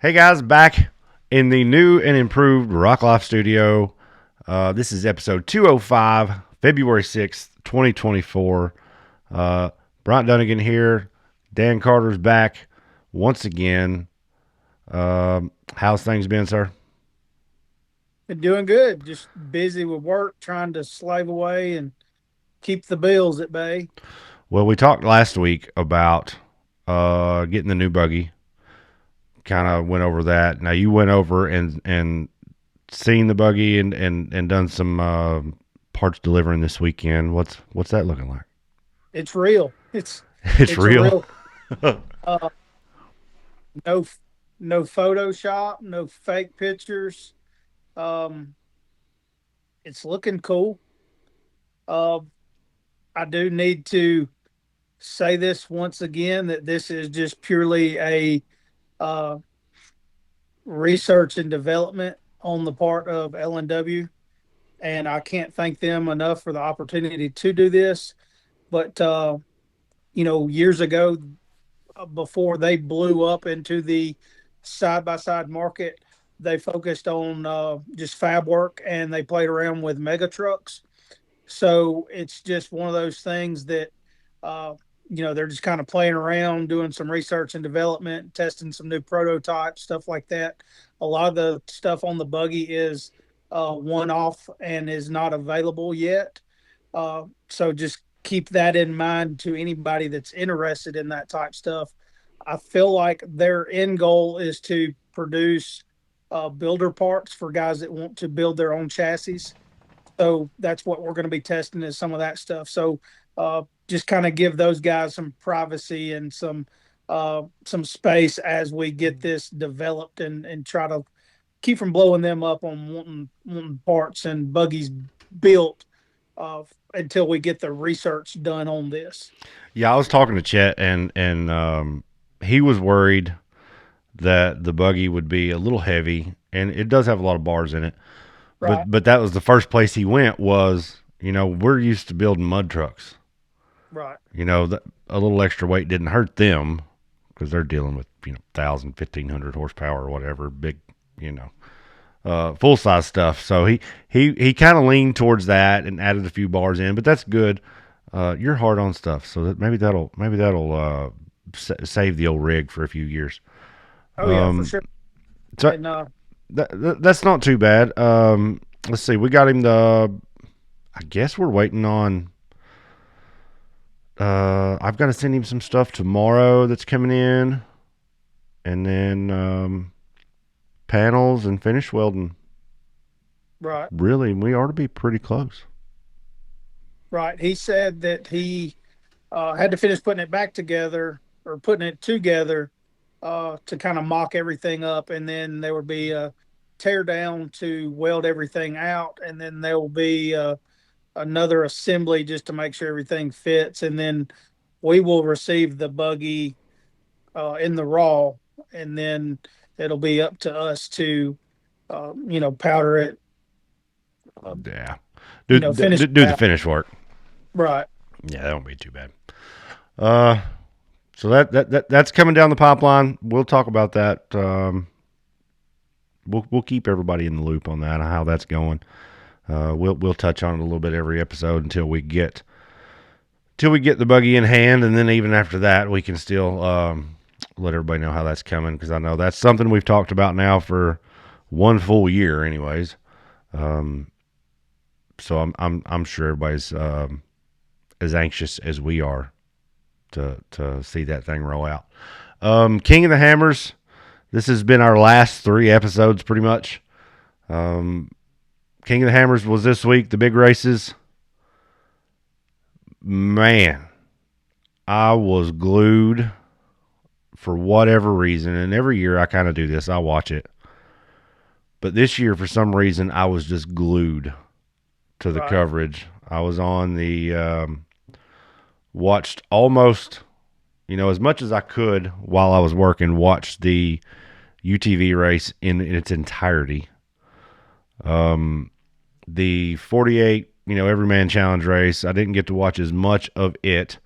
Hey guys, back in the new and improved Rock Life studio. This is episode 205, February 6th, 2024. Bryant Dunnigan here. Dan Carter's back once again. How's things been, sir? Been doing good. Just busy with work, trying to slave away and keep the bills at bay. Well, we talked last week about getting the new buggy. Kind Right. of went over that. Now you went over and seen the buggy and done some parts delivering this weekend. What's that looking like? It's real. It's It's it's a real. real uh no no Photoshop, no fake pictures. Um it's looking cool. Uh I do need to say this once again that this is just purely a uh research and development on the part of L&W, and I can't thank them enough for the opportunity to do this. But years ago, before they blew up into the side by side market, they focused on just fab work and they played around with mega trucks. So it's just one of those things that, uh, they're just kind of playing around, doing some research and development, testing some new prototypes, stuff like that. A lot of the stuff on the buggy is one off and is not available yet. So just keep that in mind to anybody that's interested in that type stuff. I feel like their end goal is to produce builder parts for guys that want to build their own chassis. So that's what we're going to be testing is some of that stuff. So just kind of give those guys some privacy and some space as we get this developed and try to keep from blowing them up on wanting parts and buggies built until we get the research done on this. Yeah, I was talking to Chet and he was worried that the buggy would be a little heavy, and it does have a lot of bars in it. Right, But that was the first place he went was we're used to building mud trucks. right, A little extra weight didn't hurt them because they're dealing with 1,000, 1,500 horsepower or whatever, big you know full size stuff. So he kind of leaned towards that and added a few bars in, but that's good. You're hard on stuff, so that maybe that'll save the old rig for a few years. oh yeah, for Um, sure. so And that's not too bad. Let's see, we got him the. I guess we're waiting on. I've got to send him some stuff tomorrow that's coming in, and then panels and finish welding. right, Really, we ought to be pretty close. right. He said that he had to finish putting it back together or putting it together to kind of mock everything up, and then there would be a tear down to weld everything out, and then there will be another assembly just to make sure everything fits, and then we will receive the buggy in the raw, and then it'll be up to us to powder it, uh, Yeah, finish do it the out. finish work. Right. Yeah, that won't be too bad. Uh, so that's coming down the pipeline. We'll talk about that. We'll keep everybody in the loop on that, how that's going. We'll touch on it a little bit every episode until we get the buggy in hand, and then even after that, we can still let everybody know how that's coming, because I know that's something we've talked about now for one full year, anyways. Um, so I'm sure everybody's as anxious as we are to see that thing roll out. King of the Hammers. This has been our last three episodes, pretty much. Um, King of the Hammers was this week. The big races. Man, I was glued for whatever reason, and every year I kind of do this. I watch it, but this year for some reason I was just glued to the Right. coverage. I was on the watched almost as much as I could while I was working. Watched the UTV race in its entirety. Um, the 48, everyman challenge race. I didn't get to watch as much of it,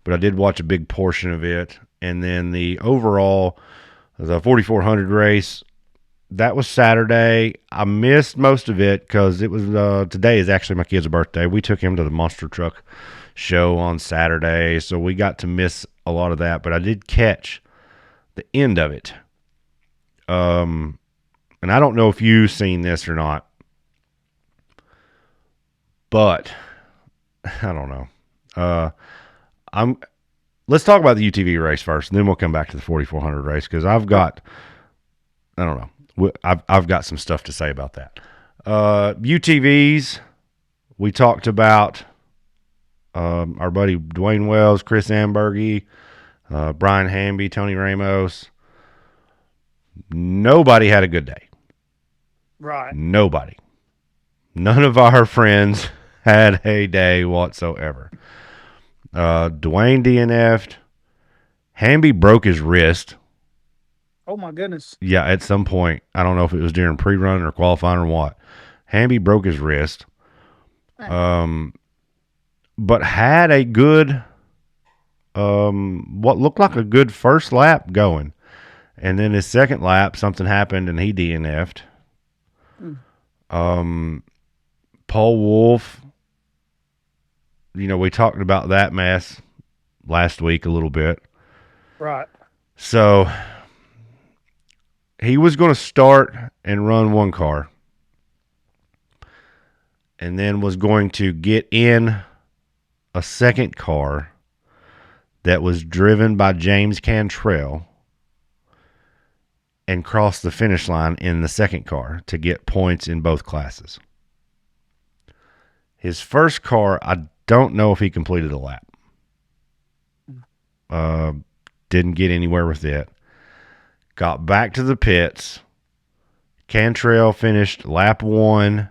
but I did watch a big portion of it. And then the overall The 4400 race. That was Saturday. I missed most of it because it was today is actually my kid's birthday. We took him to the monster truck show on Saturday, so we got to miss a lot of that. But I did catch the end of it. And I don't know if you've seen this or not, but I don't know. I'm. Let's talk about the UTV race first, and then we'll come back to the 4400 race because I don't know. I've got some stuff to say about that. UTVs, we talked about our buddy Dwayne Wells, Chris Ambergy, Brian Hamby, Tony Ramos. Nobody had a good day. Right. Nobody. None of our friends had a day whatsoever. Dwayne DNF'd. Hamby broke his wrist. Oh my goodness. Yeah, at some point. I don't know if it was during pre-run or qualifying or what. Hamby broke his wrist. But had a good, what looked like a good first lap going. And then his second lap, something happened and he DNF'd. Paul Wolff, we talked about that mess last week a little bit. Right. So he was going to start and run one car and then was going to get in a second car that was driven by James Cantrell and cross the finish line in the second car to get points in both classes. His first car, I don't know if he completed a lap. Didn't get anywhere with it. Got back to the pits. Cantrell finished lap 1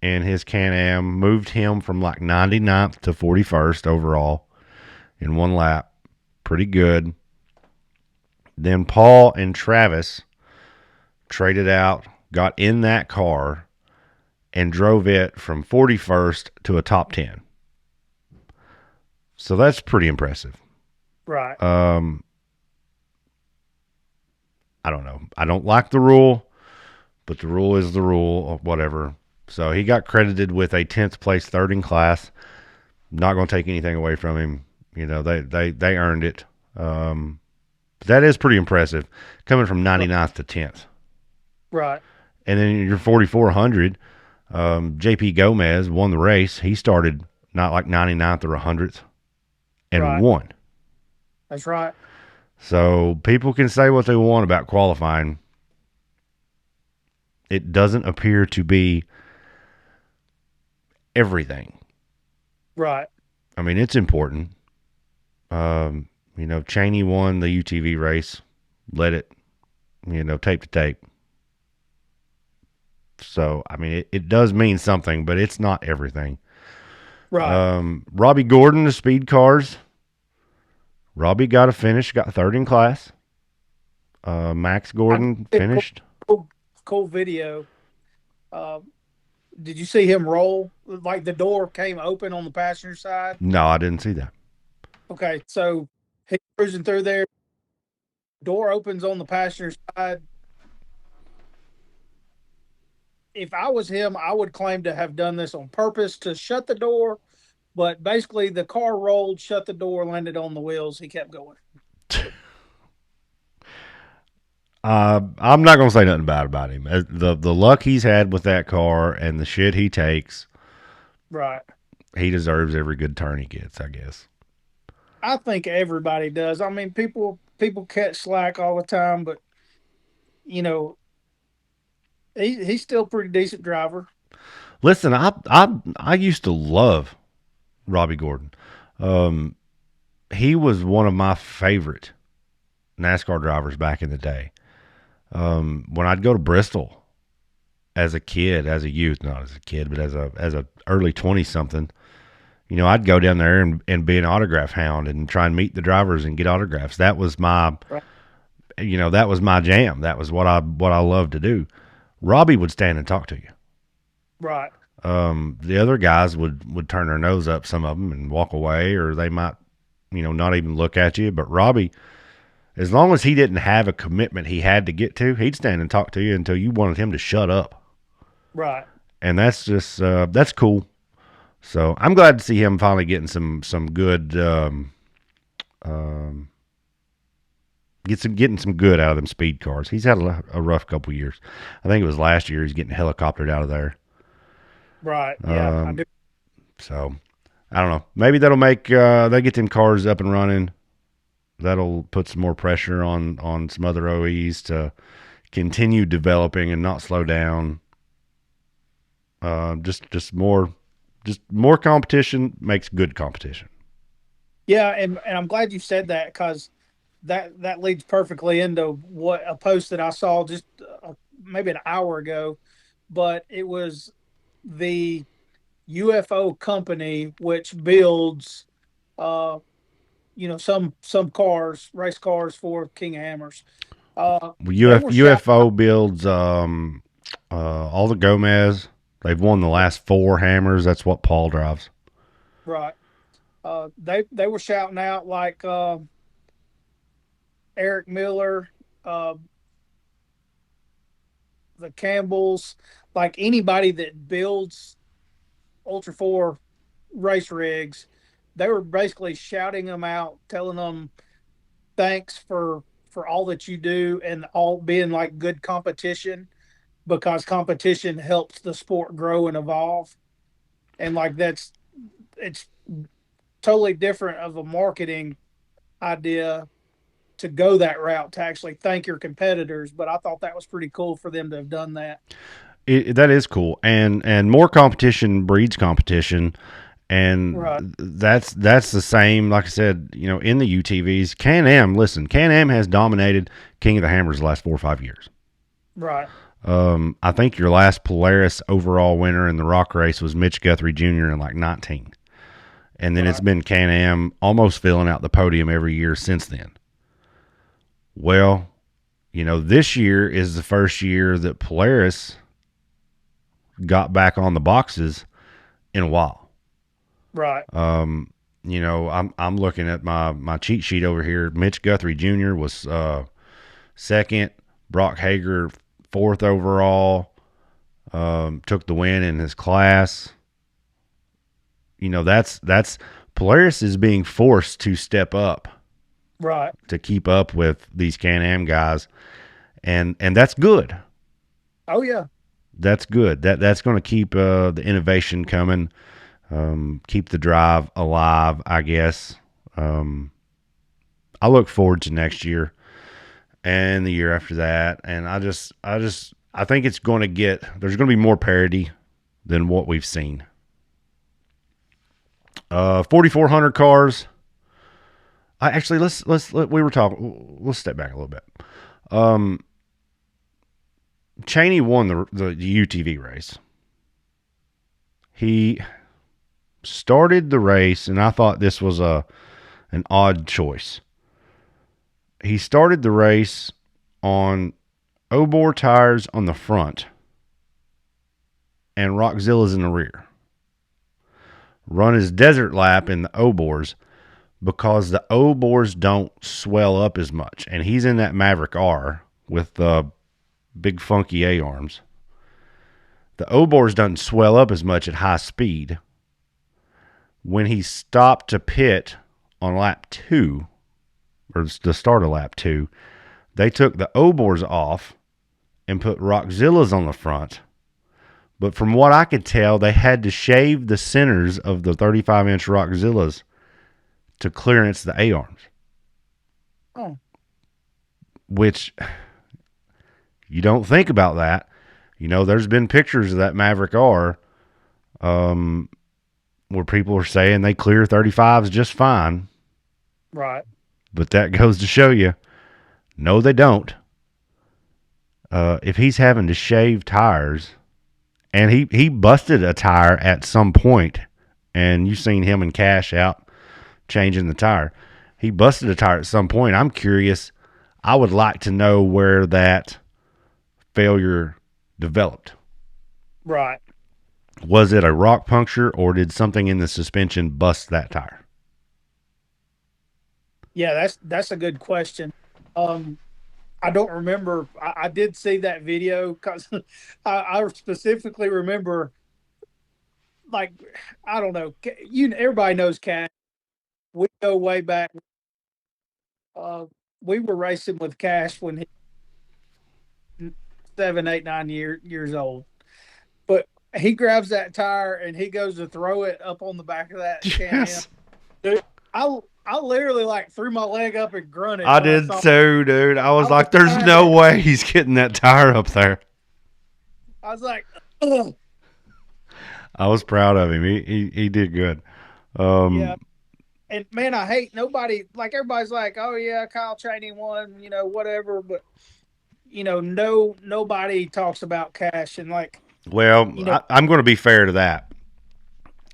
in his Can-Am. Moved him from like 99th to 41st overall in one lap. Pretty good. Then Paul and Travis traded out, got in that car, and drove it from 41st to a top 10. So that's pretty impressive. Right. I don't know. I don't like the rule, but the rule is the rule or whatever. So he got credited with a 10th place, third in class. Not going to take anything away from him. They earned it. That is pretty impressive, coming from 99th to 10th. Right. And then your 4400, JP Gomez won the race. He started not like 99th or 100th and won. That's right. So people can say what they want about qualifying. It doesn't appear to be everything. Right. I mean, it's important. Chaney won the UTV race, led it, tape to tape. So, I mean, it does mean something, but it's not everything. Right. Robbie Gordon, the speed cars. Robbie got a finish, got third in class. Max Gordon finished. Cool video. Did you see him roll? Like the door came open on the passenger side? No, I didn't see that. Okay, so he's cruising through there. Door opens on the passenger side. If I was him, I would claim to have done this on purpose to shut the door. But basically, the car rolled, shut the door, landed on the wheels. He kept going. I'm not going to say nothing bad about him. The luck he's had with that car and the shit he takes, right? He deserves every good turn he gets, I guess. I think everybody does. I mean, people catch slack all the time, but he's still a pretty decent driver. Listen, I used to love Robbie Gordon. He was one of my favorite NASCAR drivers back in the day. When I'd go to Bristol as a kid, as a youth, not as a kid, but as a early 20-something, I'd go down there and be an autograph hound and try and meet the drivers and get autographs. That was my, that was my jam. That was what I loved to do. Robbie would stand and talk to you. Right. The other guys would turn their nose up, some of them, and walk away, or they might, not even look at you. But Robbie, As long as he didn't have a commitment he had to get to, he'd stand and talk to you until you wanted him to shut up. Right. And that's just that's cool. So I'm glad to see him finally getting some good um, getting some good out of them speed cars. He's had a rough couple years. I think it was last year he's getting helicoptered out of there. Right. Yeah, I Um, do. so I don't know. Maybe that'll make they get them cars up and running. That'll put some more pressure on some other OEs to continue developing and not slow down. Just more competition makes good competition. Yeah, and I'm glad you said that because that leads perfectly into what a post that I saw just maybe an hour ago, but it was the UFO company which builds uh some cars, race cars for King of Hammers. They were shouting UFO builds all the Gomez. They've won the last four hammers. That's what Paul drives. right. They were shouting out like Eric Miller, uh, the Campbells, like anybody that builds Ultra Four race rigs. They were basically shouting them out, telling them thanks for all that you do and all being like good competition because competition helps the sport grow and evolve. And like it's totally different of a marketing idea to go that route to actually thank your competitors. But I thought that was pretty cool for them to have done that. That is cool, and more competition breeds competition, and Right, that's the same. Like I said, in the UTVs, Can-Am. Listen, Can-Am has dominated King of the Hammers the last 4 or 5 years. right, I think your last Polaris overall winner in the Rock race was Mitch Guthrie Jr. in like 19, and then it's right, been Can-Am almost filling out the podium every year since then. Well, this year is the first year that Polaris got back on the boxes in a while. right, I'm looking at my cheat sheet over here. Mitch Guthrie Jr. was second. Brock Hager fourth overall. Took the win in his class. That's Polaris is being forced to step up right. to keep up with these Can-Am guys, and that's good. Oh yeah, That's good. That's going to keep the innovation coming. Keep the drive alive, I guess. I look forward to next year and the year after that, and I think it's going to there's going to be more parity than what we've seen. 4,400 cars. I actually we were talking. Let's step back a little bit. Um, Chaney won the UTV race. He started the race, and I thought this was an odd choice. He started the race on O-bore tires on the front and Rockzilla's in the rear. Run his desert lap in the O-bores because the O-bores don't swell up as much. And he's in that Maverick R with the big funky A-arms. The O-bores doesn't swell up as much at high speed. When he stopped to pit on lap 2, or the start of lap 2, they took the O-bores off and put Rockzillas on the front. But from what I could tell, they had to shave the centers of the 35-inch Rockzillas to clearance the A-arms. oh Which you don't think about that. There's been pictures of that Maverick R where people are saying they clear 35s just fine. right, But that goes to show you, no, they don't. If he's having to shave tires, and he busted a tire at some point, and you've seen him and Cash out changing the tire. He busted a tire at some point. I'm curious. I would like to know where that failure developed. right. Was it a rock puncture, or did something in the suspension bust that tire? Yeah, that's a good question. Um, I don't remember. I did see that video because I specifically remember, like, I don't know. Everybody knows Cash. We go way back. Uh, we were racing with Cash when he 7, 8, 9 years old. But he grabs that tire and he goes to throw it up on the back of that Can-Am. Yes. Dude, I literally like threw my leg up and grunted I when I did saw. too, dude. I was I was like, there's trying no to. way he's getting that tire up there. I was like, ugh. I was proud of him. He did good. Yeah. Um, And man, I hate nobody. Like everybody's like, oh yeah, Kyle Chaney won, whatever. But nobody talks about Cash and like, well, you know, I'm going to be fair to that.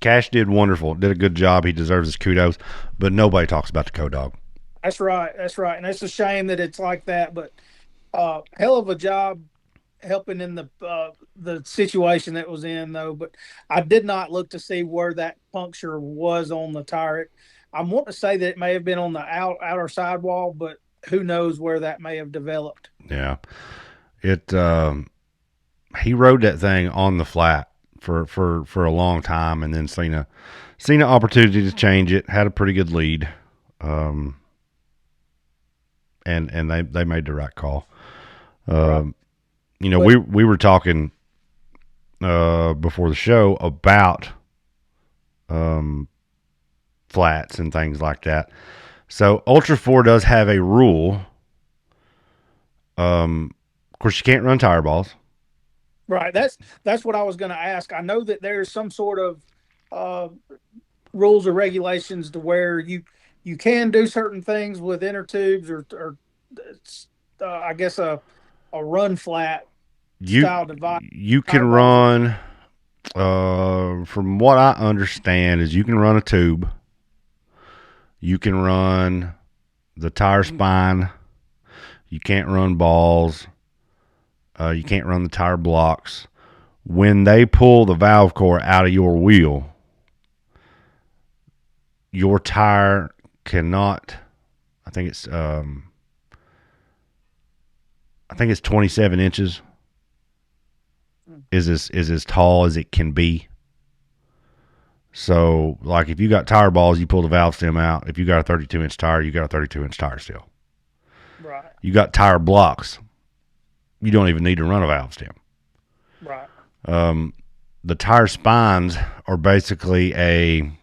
Cash did wonderful, did a good job. He deserves his kudos, but nobody talks about the Co-Dog. that's right, that's right, and it's a shame that it's like that. But hell of a job helping in the situation that was in though. But I did not look to see where that puncture was on the tire. I want to say that it may have been on the outer sidewall, but who knows where that may have developed. Yeah, it. He rode that thing on the flat for a long time, and then seen an opportunity to change it. Had a pretty good lead, um, and they made the right call. Right. Um, But we were talking before the show about um, flats and things like that. So Ultra 4 does have a rule. Of course, you can't run tire balls. right, that's what I was going to ask. I know that there's some sort of uh, rules or regulations to where you can do certain things with inner tubes or I guess a run flat You style device you can tire balls. run. From what I understand, is you can run a tube. You can run the tire spine. You can't run balls. You can't run the tire blocks. When they pull the valve core out of your wheel, your tire cannot. I think it's I think it's 27 inches is as tall as it can be. So, like if you got tire balls, you pull the valve stem out. If you got a 32-inch tire, you got a 32-inch tire still. Right, You got tire blocks, you don't even need to run a valve stem. right, Um, the tire spines are basically I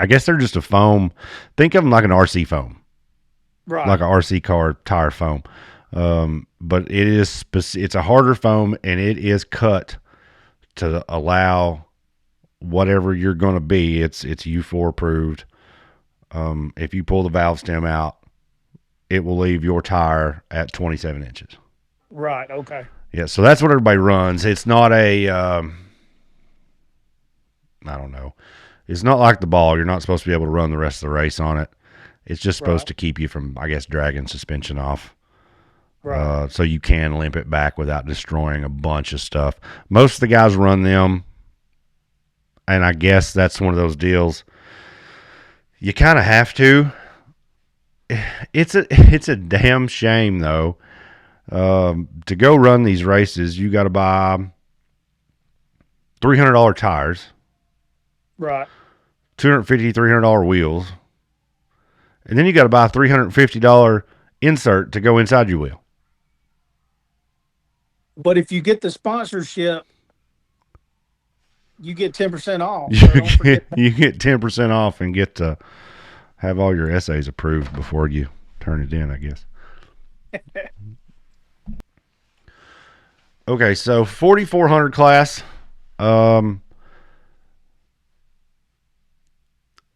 guess they're just a foam. Think of them like an RC foam, like right, an RC car tire foam. But it's a harder foam, and it is cut to allow whatever you're going to be. It's U4 approved. If you pull the valve stem out, it will leave your tire at 27 inches. right. Okay. Yeah, so that's what everybody runs. It's not I don't know. It's not like the ball. You're not supposed to be able to run the rest of the race on it. It's just supposed Right, to keep you from, I guess, dragging suspension off. right, So you can limp it back without destroying a bunch of stuff. Most of the guys run them, and I guess that's one of those deals. You kind of have to. It's a damn shame though. To go run these races, you got to buy $300 tires, right. $250, $300 wheels, and then you got to buy a $350 insert to go inside your wheel. But if you get the sponsorship, you get 10% off. You So don't get forget that. you get 10% off and get to have all your essays approved before you turn it in, I guess. Okay, so 4400 class. Um,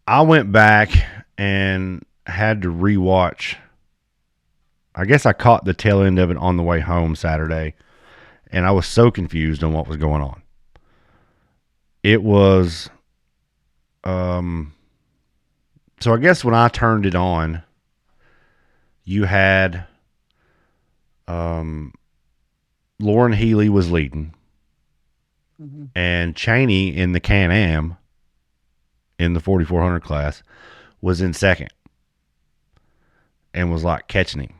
I went back and had to rewatch. I guess I caught the tail end of it on the way home Saturday, and I was so confused on what was going on. It was, um, so I guess when I turned it on, you had, um, Lauren Healy was leading, Mhm. and Chaney in the Can-Am in the 4400 class was in second. and was like catching him.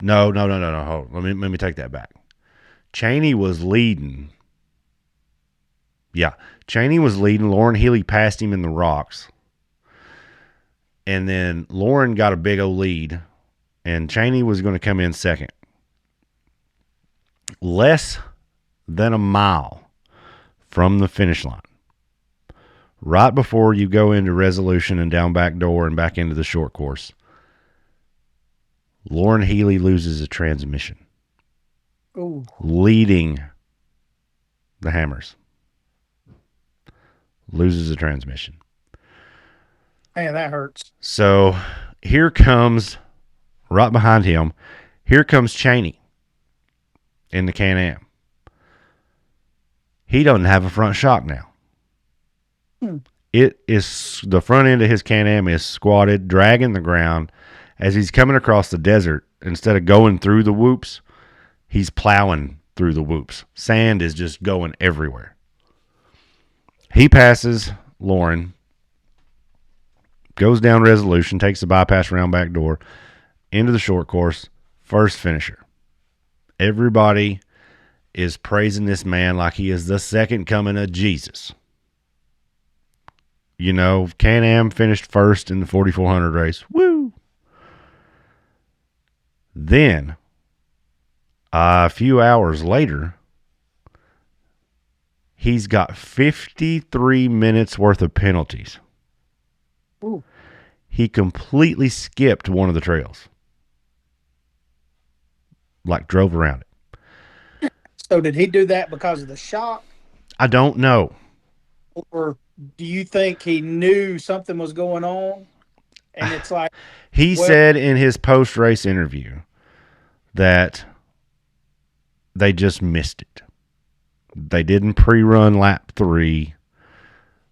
No. Hold on. Let me take that back. Chaney was leading. Yeah, Chaney was leading. Lauren Healy passed him in the rocks. And then Lauren got a big old lead, and Chaney was going to come in second. Less than a mile from the finish line, right before you go into Resolution and down back door and back into the short course, Lauren Healy loses a transmission. Ooh. Leading the Hammers. Loses a transmission. Man, that hurts. So here comes, right behind him, here comes Chaney in the Can-Am. He doesn't have a front shock now. It is, the front end of his Can-Am is squatted, dragging the ground. As he's coming across the desert, instead of going through the whoops, he's plowing through the whoops. Sand is just going everywhere. He passes Lauren, goes down Resolution, takes the bypass around back door, into the short course, first finisher. Everybody is praising this man like he is the second coming of Jesus. You know, Can-Am finished first in the 4,400 race. Woo! Then, a few hours later, he's got 53 minutes worth of penalties. Ooh. He completely skipped one of the trails. Like drove around it. So did he do that because of the shock? I don't know. Or do you think he knew something was going on? And it's like, he said in his post-race interview that they just missed it. They didn't pre-run lap 3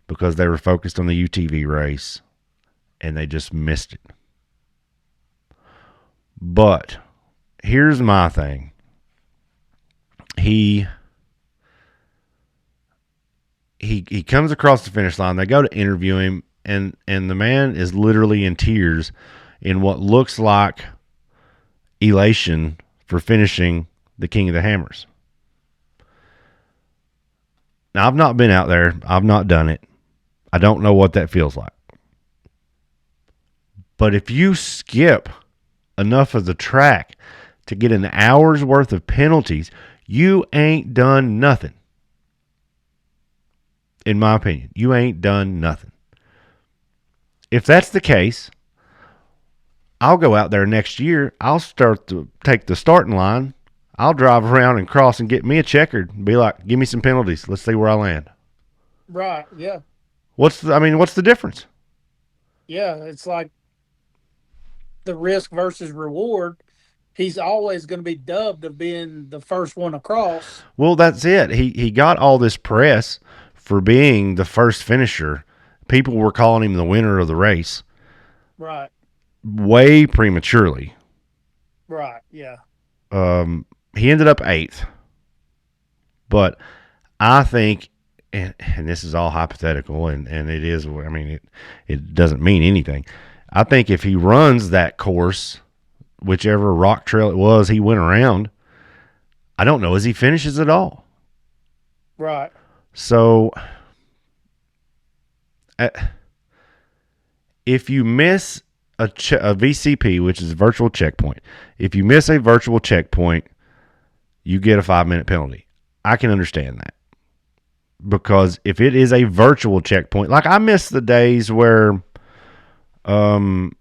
because they were focused on the UTV race, and they just missed it. But here's my thing. He comes across the finish line. They go to interview him, and the man is literally in tears in what looks like elation for finishing the King of the Hammers. Now, I've not been out there. I've not done it. I don't know what that feels like. But if you skip enough of the track to get an hour's worth of penalties, you ain't done nothing. In my opinion, you ain't done nothing. If that's the case, I'll go out there next year. I'll start to take the starting line. I'll drive around and cross and get me a checkered and be like, give me some penalties. Let's see where I land. right, yeah. What's the difference? Yeah, it's like the risk versus reward. He's always going to be dubbed of being the first one across. Well, that's it. He got all this press for being the first finisher. People were calling him the winner of the race. Right. Way prematurely. Right, yeah. He ended up 8th. But I think, and this is all hypothetical, and it is, I mean, it doesn't mean anything. I think if he runs that course, whichever rock trail it was he went around, I don't know as he finishes at all. Right. So, if you miss a VCP, which is a virtual checkpoint, if you miss a virtual checkpoint, you get a 5-minute penalty. I can understand that. Because if it is a virtual checkpoint, like I miss the days where, and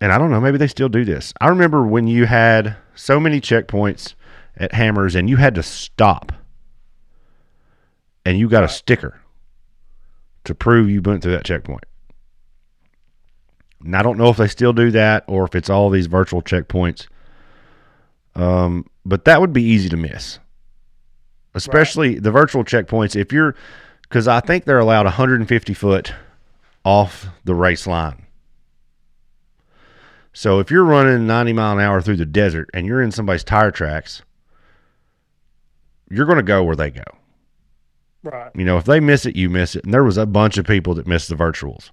I don't know, maybe they still do this. I remember when you had so many checkpoints at Hammers and you had to stop and you got a sticker to prove you went through that checkpoint. And I don't know if they still do that or if it's all these virtual checkpoints. But that would be easy to miss. Especially the virtual checkpoints, if you're, because I think they're allowed 150 foot off the race line. So if you're running 90 mile an hour through the desert and you're in somebody's tire tracks, you're going to go where they go. Right. You know, if they miss it, you miss it. And there was a bunch of people that missed the virtuals.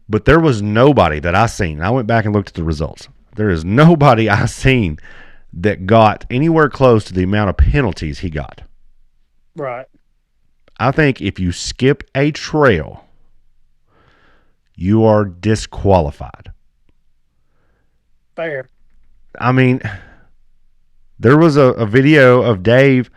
But there was nobody that I seen. I went back and looked at the results. There is nobody I seen that got anywhere close to the amount of penalties he got. Right. I think if you skip a trail, you are disqualified. Fair. I mean, there was a video of Dave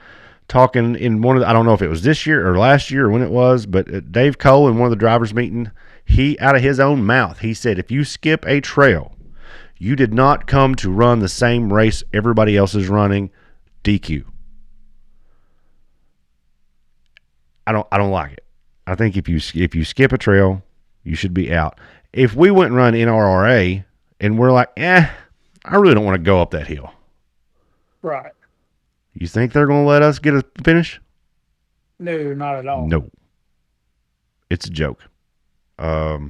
talking in one of the, I don't know if it was this year or last year or when it was, but Dave Cole in one of the drivers' meeting, he, out of his own mouth, he said, if you skip a trail, you did not come to run the same race everybody else is running, DQ. I don't like it. I think if you skip a trail, you should be out. If we went and run NRRA and we're like, I really don't want to go up that hill. Right. You think they're going to let us get a finish? No, not at all. No. It's a joke. Chaney's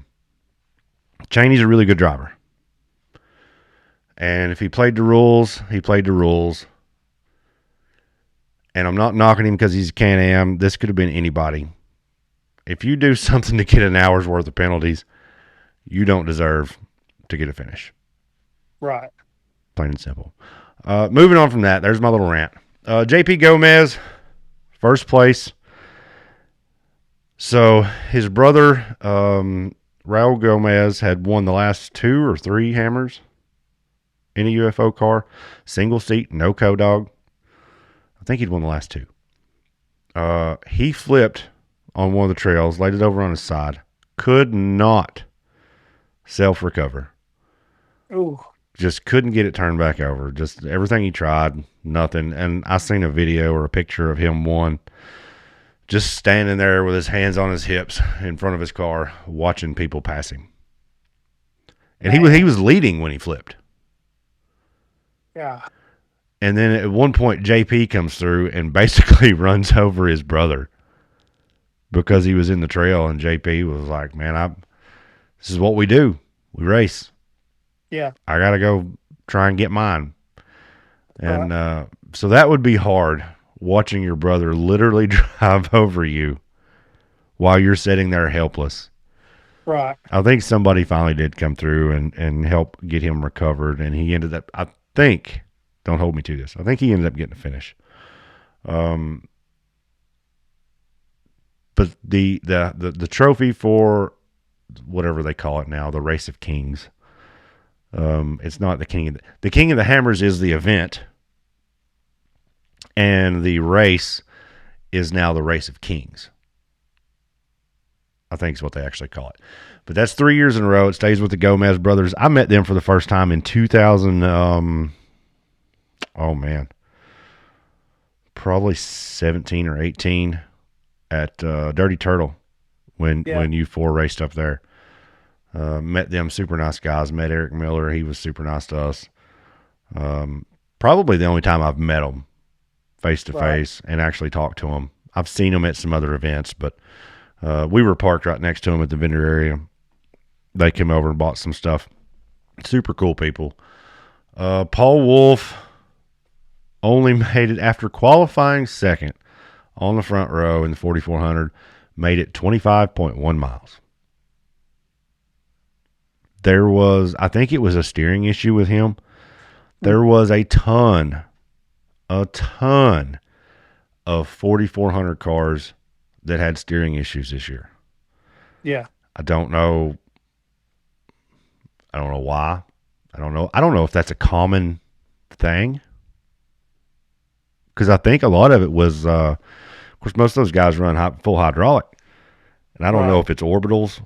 a really good driver. And if he played the rules, he played the rules. And I'm not knocking him because he's Can-Am. This could have been anybody. If you do something to get an hour's worth of penalties, you don't deserve to get a finish. Right. Plain and simple. Moving on from that, there's my little rant. JP Gomez, first place. So his brother, Raul Gomez, had won the last 2 or 3 hammers in a UFO car. Single seat, no co-dog. I think he'd won the last 2. He flipped on one of the trails, laid it over on his side, could not self-recover. Ooh. Just couldn't get it turned back over. Just everything he tried, nothing. And I seen a video or a picture of him just standing there with his hands on his hips in front of his car, watching people pass him. And he was leading when he flipped. Yeah. And then at one point, JP comes through and basically runs over his brother because he was in the trail. And JP was like, man, this is what we do. We race. Yeah. I got to go try and get mine. And so that would be hard, watching your brother literally drive over you while you're sitting there helpless. Right. I think somebody finally did come through and help get him recovered. And he ended up, I think, don't hold me to this, I think he ended up getting a finish. But the trophy for whatever they call it now, the Race of Kings, it's not the King of the Hammers is the event, and the race is now the Race of Kings. I think is what they actually call it. But that's 3 years in a row. It stays with the Gomez brothers. I met them for the first time in 2000. Probably 17 or 18 at Dirty Turtle when U4 raced up there. Met them, super nice guys. Met Eric Miller. He was super nice to us. Probably the only time I've met them face to face and actually talked to them. I've seen them at some other events, but we were parked right next to them at the vendor area. They came over and bought some stuff. Super cool people. Paul Wolff only made it after qualifying second on the front row in the 4,400, made it 25.1 miles. There was, I think it was a steering issue with him. There was a ton of 4,400 cars that had steering issues this year. Yeah. I don't know why. I don't know if that's a common thing. Because I think a lot of it was, of course, most of those guys run full hydraulic. And I don't know if it's orbitals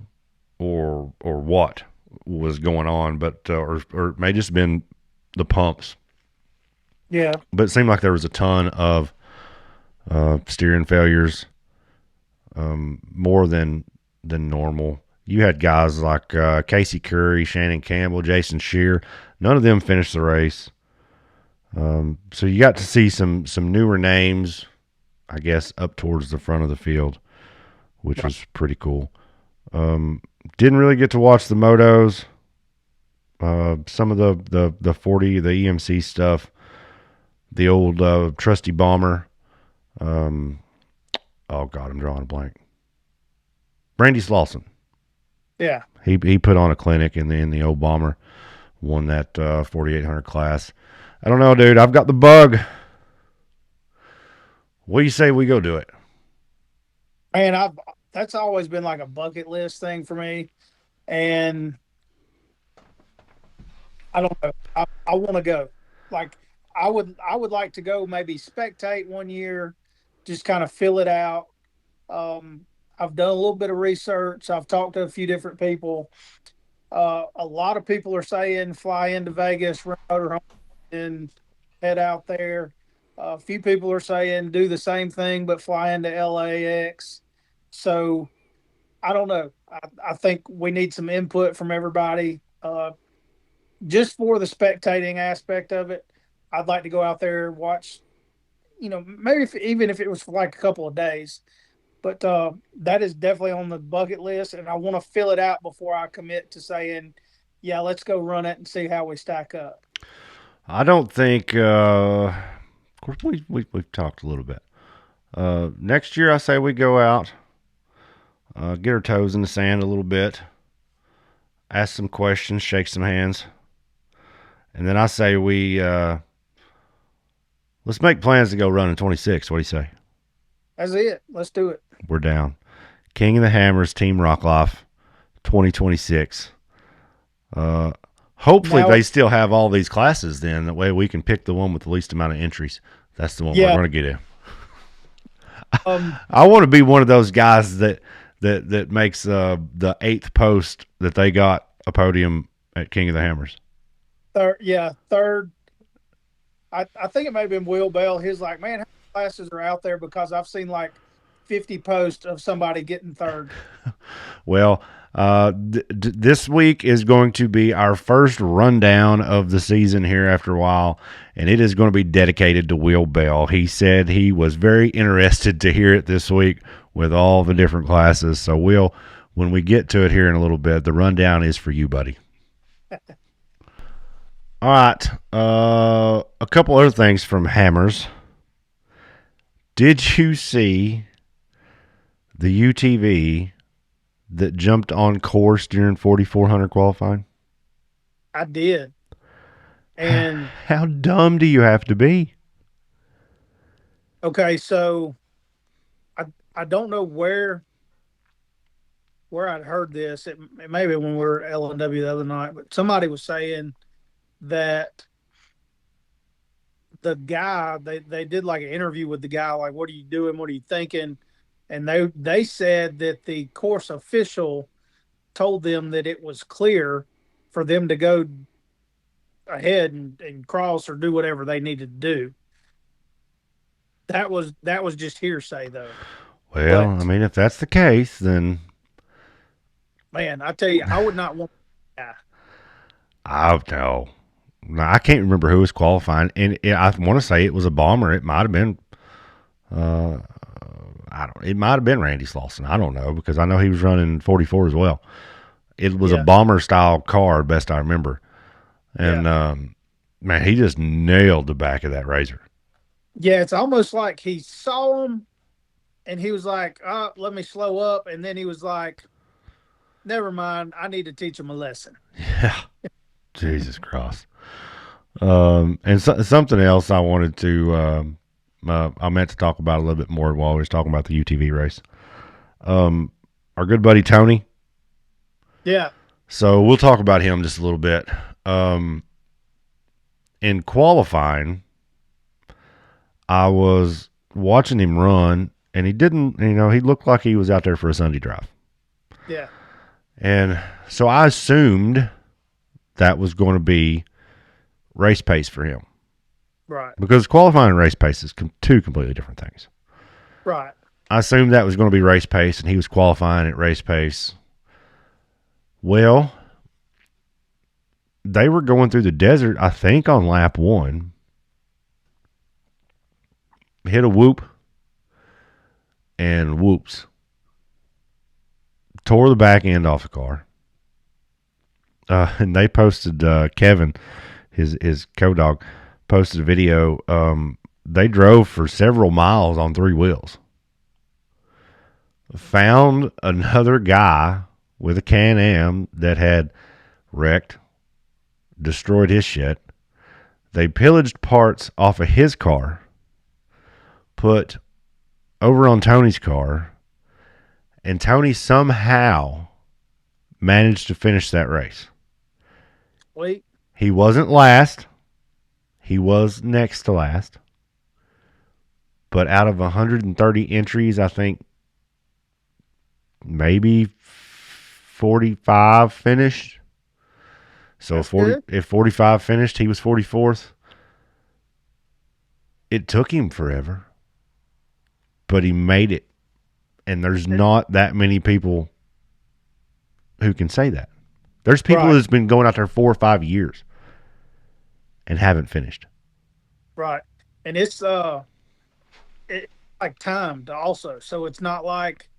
or what was going on, but or it may just been the pumps. Yeah. But it seemed like there was a ton of steering failures, more than normal. You had guys like Casey Curry, Shannon Campbell, Jason Shear. None of them finished the race. So you got to see some newer names, I guess, up towards the front of the field, which was pretty cool. Didn't really get to watch the motos. Some of the 40, the EMC stuff, the old trusty bomber. Oh God, I'm drawing a blank. Brandy Slauson. Yeah. He put on a clinic in the old bomber, won that 4800 class. I don't know, dude. I've got the bug. What do you say we go do it? Man, I've that's always been like a bucket list thing for me. And I don't know. I want to go. Like I would like to go maybe spectate one year, just kind of fill it out. Um, I've done a little bit of research. I've talked to a few different people. A lot of people are saying fly into Vegas, rent a motorhome, and head out there. A few people are saying do the same thing but fly into LAX. So I don't know. I think we need some input from everybody. Just for the spectating aspect of it, I'd like to go out there watch. Maybe even if it was for like a couple of days, but that is definitely on the bucket list, and I want to fill it out before I commit to saying, "Yeah, let's go run it and see how we stack up." I don't think. Of course, we've talked a little bit. Next year, I say we go out, get our toes in the sand a little bit, ask some questions, shake some hands, and then I say we let's make plans to go run in 26. What do you say? That's it. Let's do it. We're down. King of the Hammers, Team Rockloff, 2026. Uh, Hopefully Now, they still have all these classes. Then that way we can pick the one with the least amount of entries. That's the one we're yeah, going to get in. um, I want to be one of those guys that makes the eighth post that they got a podium at King of the Hammers. third. I think it may have been Will Bell. He's like, man, how many classes are out there? Because I've seen like 50 posts of somebody getting third. Well, this week is going to be our first rundown of the season here after a while, and it is going to be dedicated to Will Bell. He said he was very interested to hear it this week with all the different classes. So, Will, when we get to it here in a little bit, the rundown is for you, buddy. All right. A couple other things from Hammers. Did you see the UTV that jumped on course during 4,400 qualifying? I did. And How dumb do you have to be? okay, so I don't know where I'd heard this. It may be when we were at L&W the other night, but somebody was saying that the guy they did like an interview with the guy, like, what are you doing? What are you thinking? And they said that the course official told them that it was clear for them to go ahead and cross or do whatever they needed to do. That was just hearsay though. Well, I But mean, if that's the case, then man, I tell you, I would not want. Yeah, I no. No, I can't remember who was qualifying, and I want to say it was a bomber. It might have been, uh, I don't. It might have been Randy Slauson. I don't know because I know he was running 44 as well. It was a yeah, bomber style car, best I remember, yeah, and man, he just nailed the back of that Razor. yeah. It's almost like he saw him and he was like, "Oh, let me slow up," and then he was like, "Never mind, I need to teach him a lesson." Yeah, Jesus Christ. And something else I wanted to, I meant to talk about a little bit more while we was talking about the UTV race. Um, our good buddy Tony. Yeah, So we'll talk about him just a little bit. Um, in qualifying, I was watching him run, and he didn't, he looked like he was out there for a Sunday drive. yeah, And so I assumed that was going to be race pace for him right, because qualifying and race pace is two completely different things. right. I assumed that was going to be race pace, and he was qualifying at race pace. Well, they were going through the desert, I think, on lap one. Hit a whoop, and whoops. Tore the back end off the car. And they posted, Kevin, his co-dog, posted a video. They drove for several miles on three wheels. Found another guy with a Can-Am that had wrecked, destroyed his shit. They pillaged parts off of his car, put over on Tony's car, and Tony somehow managed to finish that race. Wait. He wasn't last. He was next to last. But out of 130 entries, I think maybe 45 finished. So 40, if 45 finished, he was 44th. It took him forever, but he made it. And there's not that many people who can say that. There's people Right. who's been going out there 4 or 5 years and haven't finished. Right. And it's like timed also. So it's not like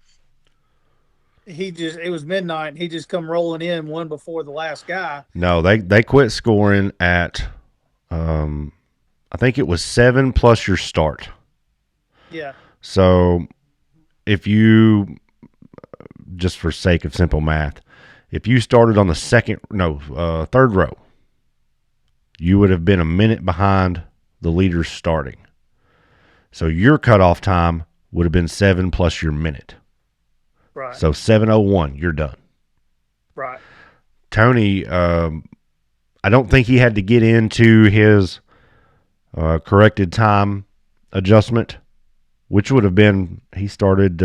it was midnight and he just come rolling in one before the last guy. No, they quit scoring at I think it was 7 plus your start. Yeah. So if you, just for sake of simple math, if you started on the third row, you would have been a minute behind the leaders starting. So your cutoff time would have been 7 plus your minute. Right. So 7:01, you're done. Right. Tony, I don't think he had to get into his corrected time adjustment, which would have been, he started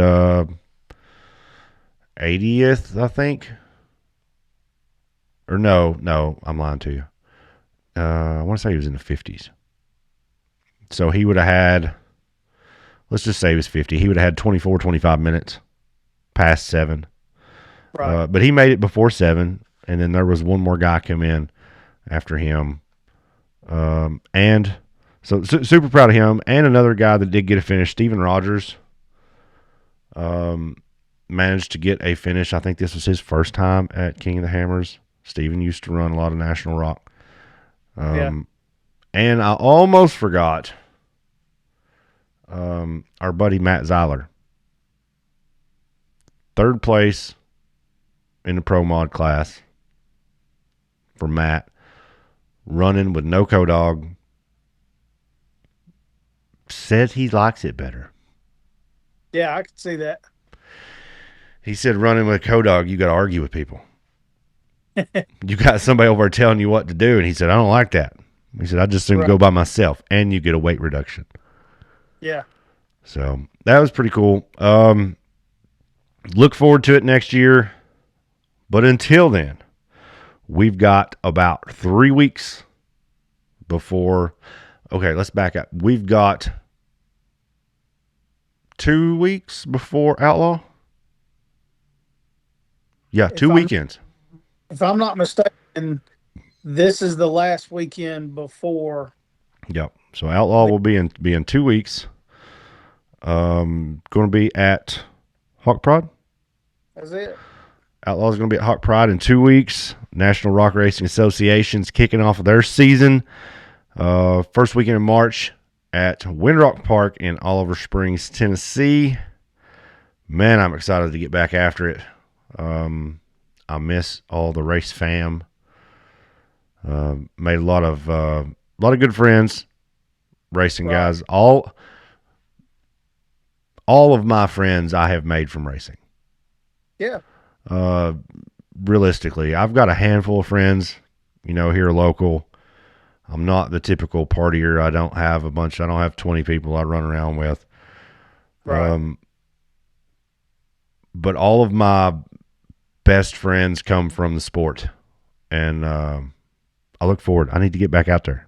80th, I think. Or no, I'm lying to you. I want to say he was in the 50s. So he would have had, let's just say he was 50. He would have had 24, 25 minutes past 7. Right. But he made it before 7, and then there was one more guy come in after him. And so super proud of him. And another guy that did get a finish, Steven Rogers, managed to get a finish. I think this was his first time at King of the Hammers. Steven used to run a lot of National Rock. Yeah. And I almost forgot our buddy Matt Zeiler. 3rd place in the Pro Mod class for Matt. Running with no co-dog. Says he likes it better. Yeah, I can see that. He said running with a co-dog, you got to argue with people. You got somebody over there telling you what to do, and he said, I don't like that. He said, I just assume go by myself, and you get a weight reduction. Yeah. So that was pretty cool. Look forward to it next year. But until then, we've got about 3 weeks before. Okay, let's back up. We've got 2 weeks before Outlaw. Yeah, 2 weekends. If I'm not mistaken, this is the last weekend before. Yep. So Outlaw will be in 2 weeks. Going to be at Hawk Pride. That's it. Outlaw's going to be at Hawk Pride in 2 weeks. National Rock Racing Association's kicking off their season. First weekend in March at Windrock Park in Oliver Springs, Tennessee. Man, I'm excited to get back after it. I miss all the race fam. Made a lot of good friends, racing guys. All of my friends I have made from racing. Yeah. Realistically, I've got a handful of friends, here local. I'm not the typical partier. I don't have 20 people I run around with. Right. But all of my best friends come from the sport. And I look forward. I need to get back out there.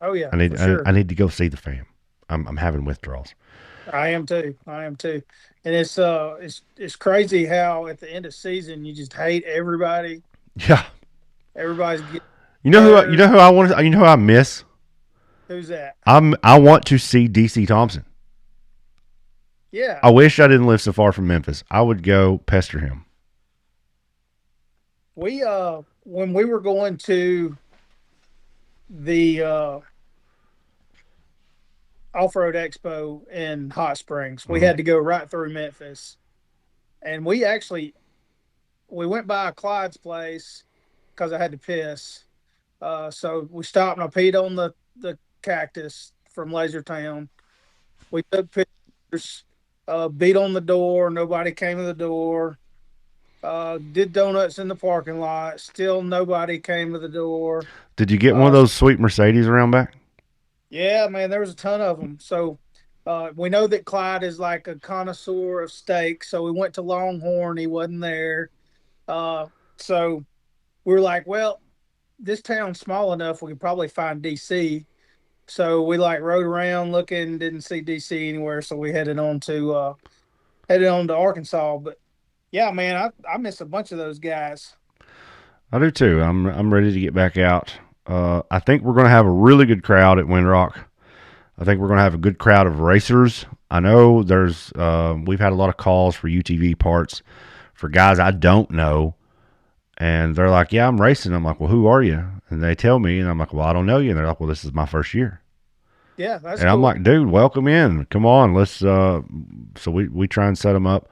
Oh yeah. I need for sure. I need to go see the fam. I'm having withdrawals. I am too. And it's crazy how at the end of season you just hate everybody. Yeah. Everybody's getting You know who I want to, who I miss? Who's that? I want to see DC Thompson. Yeah. I wish I didn't live so far from Memphis. I would go pester him. We when we were going to the Off-Road Expo in Hot Springs, we had to go right through Memphis. And we actually we went by Clyde's place because I had to piss. So we stopped and I peed on the cactus from Laser Town. We took pictures, beat on the door. Nobody came to the door. Did donuts in the parking lot. Still nobody came to the door. Did you get one of Uh, those sweet Mercedes around back? yeah, man, there was a ton of them. So we know that Clyde is like a connoisseur of steaks. So we went to Longhorn. He wasn't there. Uh, so we were like, well, this town's small enough. We could probably find DC. So we like rode around looking, didn't see DC anywhere. So we headed on to Arkansas. But yeah, man, I miss a bunch of those guys. I do too. I'm ready to get back out. I think we're going to have a really good crowd at Windrock. I think we're going to have a good crowd of racers. I know we've had a lot of calls for UTV parts for guys I don't know, and they're like, "Yeah, I'm racing." I'm like, "Well, who are you?" And they tell me, and I'm like, "Well, I don't know you." And they're like, "Well, this is my first year." Yeah, that's And I'm cool. like, "Dude, welcome in. Come on, let's." So we try and set them up,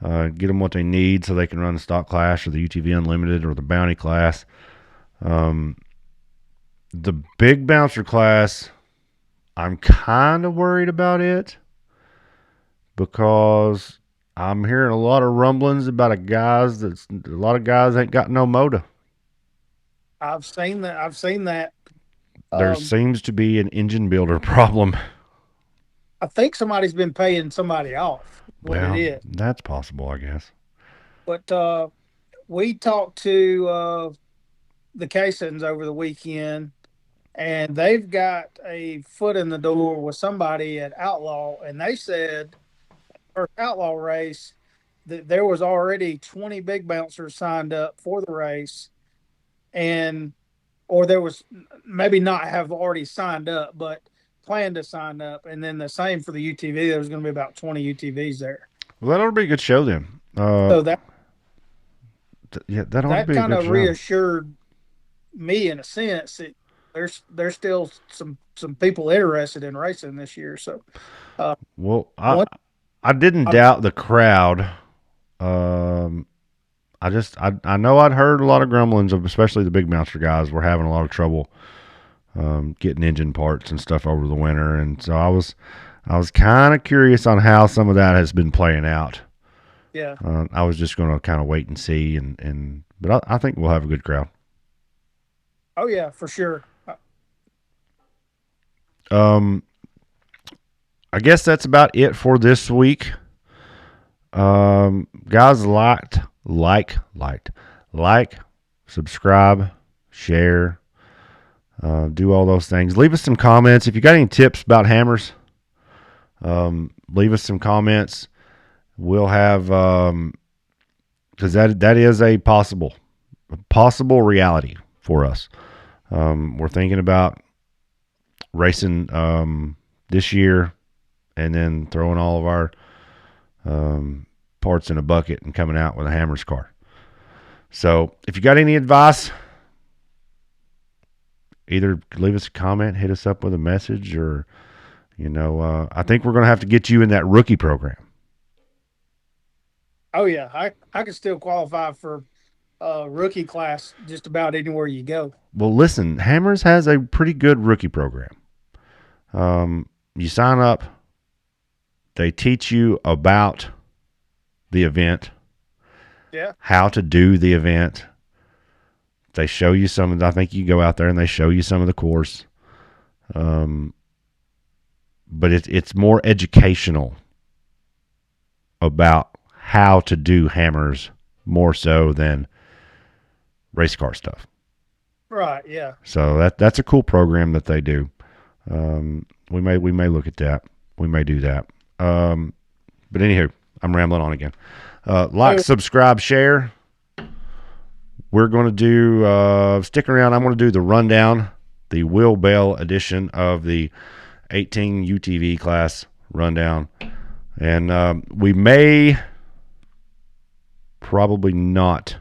get them what they need so they can run the stock class or the UTV Unlimited or the Bounty class. Um, the big bouncer class, I'm kind of worried about it because I'm hearing a lot of rumblings about a lot of guys ain't got no motor. I've seen that. I've seen that. There Um, seems to be an engine builder problem. I think somebody's been paying somebody off. What it Well, is, that's possible, I guess. but we talked to the Caissons over the weekend, and they've got a foot in the door with somebody at Outlaw, and they said or Outlaw race that there was already 20 big bouncers signed up for the race, and or there was maybe not have already signed up, but planned to sign up, and then the same for the UTV. There was going to be about 20 UTVs there, Well, that ought to be a good show then. so Yeah, that ought to that be a kind good of show. reassured me in a sense that there's still some people interested in racing this year. So uh, Well, one, I didn't I'm, doubt the crowd. Um, I know I'd heard a lot of grumblings of especially the big bouncer guys were having a lot of trouble getting engine parts and stuff over the winter, and so I was kind of curious on how some of that has been playing out. yeah, I was just going to kind of wait and see, but I think we'll have a good crowd. oh yeah, for sure. Um, I guess that's about it for this week. Guys, like, subscribe, share, do all those things. Leave us some comments if you got any tips about hammers. Leave us some comments. We'll have because that is a possible reality for us. We're thinking about racing this year and then throwing all of our parts in a bucket and coming out with a hammers car. So if you got any advice, either leave us a comment, hit us up with a message, or I think we're going to have to get you in that rookie program. Oh yeah, I could still qualify for rookie class just about anywhere you go. Well, listen, Hammers has a pretty good rookie program. You sign up, they teach you about the event, Yeah, how to do the event. They show you some of I think you go out there and they show you some of the course. Um, but it's more educational about how to do hammers more so than race car stuff. right. Yeah. So that's a cool program that they do. We may look at that. We may do that. But anywho, I'm rambling on again. Like, Oh, subscribe, share. We're going to do, stick around. I'm going to do the rundown, the Will Bell edition of the 18 UTV class rundown. And we may probably not.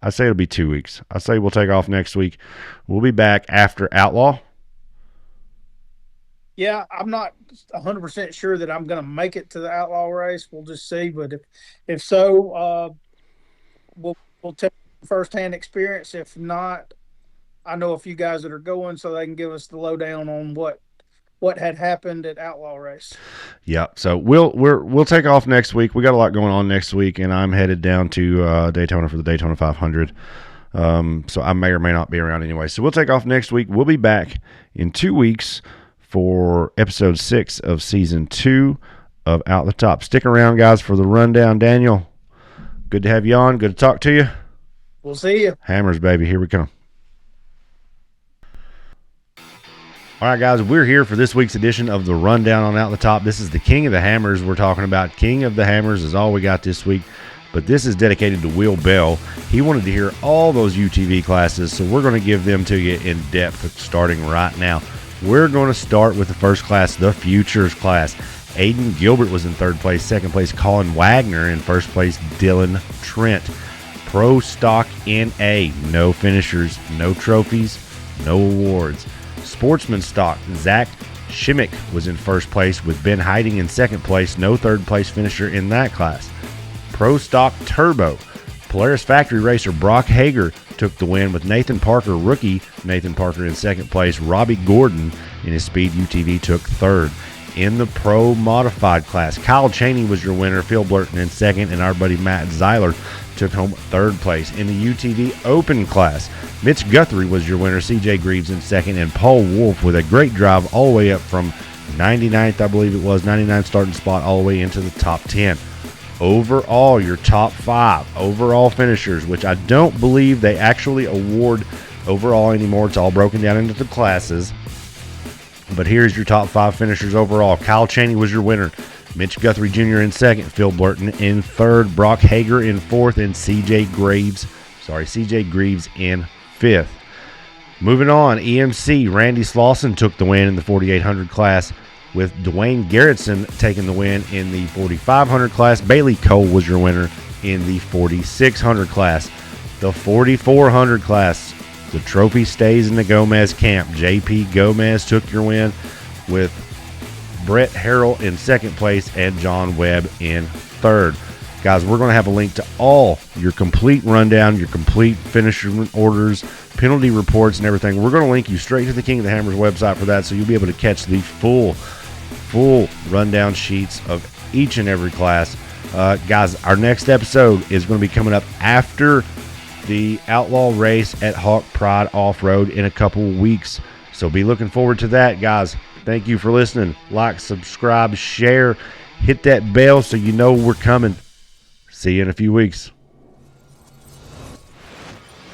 I say it'll be 2 weeks. I say we'll take off next week. We'll be back after Outlaw. yeah. I'm not 100% sure that I'm going to make it to the outlaw race. We'll just see. But if so, we'll take firsthand experience. If not, I know a few guys that are going, so they can give us the lowdown on what had happened at Outlaw Race. Yeah, so we'll take off next week. We got a lot going on next week, and I'm headed down to Daytona for the Daytona 500. So I may or may not be around anyway. So we'll take off next week. We'll be back in 2 weeks for episode 6 of season 2 of Out the Top. Stick around, guys, for the rundown. Daniel, good to have you on. Good to talk to you. We'll see you. Hammers, baby. Here we come. All right, guys, we're here for this week's edition of the Rundown on Out the Top. This is the King of the Hammers we're talking about. King of the Hammers is all we got this week, but this is dedicated to Will Bell. He wanted to hear all those UTV classes, so we're going to give them to you in depth starting right now. We're going to start with the first class, the Futures class. Aiden Gilbert was in third place. Second place, Colin Wagner. In first place, Dylan Trent. Pro Stock NA, no finishers, no trophies, no awards. Sportsman Stock, Zach Shimmick was in first place with Ben Hiding in second place. No third place finisher in that class. Pro Stock Turbo, Polaris Factory Racer Brock Hager took the win with Nathan Parker, rookie Nathan Parker in second place. Robbie Gordon in his Speed UTV took third. In the Pro Modified class, Kyle Chaney was your winner, Phil Blurton in second, and our buddy Matt Zeiler took home third place. In the UTV Open class, Mitch Guthrie was your winner, CJ Greaves in second, and Paul Wolff with a great drive all the way up from 99th, I believe it was, 99th starting spot all the way into the top 10. Overall, your top 5 overall finishers, which I don't believe they actually award overall anymore. It's all broken down into the classes. But here's your top 5 finishers overall. Kyle Chaney was your winner. Mitch Guthrie Jr. in second. Phil Blurton in third. Brock Hager in fourth. And CJ Greaves in fifth. Moving on, EMC. Randy Slauson took the win in the 4800 class, with Dwayne Garrettson taking the win in the 4500 class. Bailey Cole was your winner in the 4600 class. The 4400 class, the trophy stays in the Gomez camp. JP Gomez took your win with Brett Harrell in second place and John Webb in third. Guys, we're going to have a link to all your complete rundown, your complete finisher orders, penalty reports, and everything. We're going to link you straight to the King of the Hammers website for that, so you'll be able to catch the full rundown sheets of each and every class. Guys, our next episode is going to be coming up after the Outlaw race at Hawk Pride Off-Road in a couple weeks. So be looking forward to that, guys. Thank you for listening. Like, subscribe, share, hit that bell so you know we're coming. See you in a few weeks.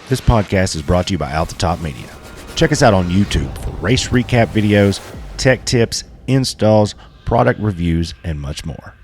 This podcast is brought to you by Out the Top Media. Check us out on YouTube for race recap videos, tech tips, installs, product reviews, and much more.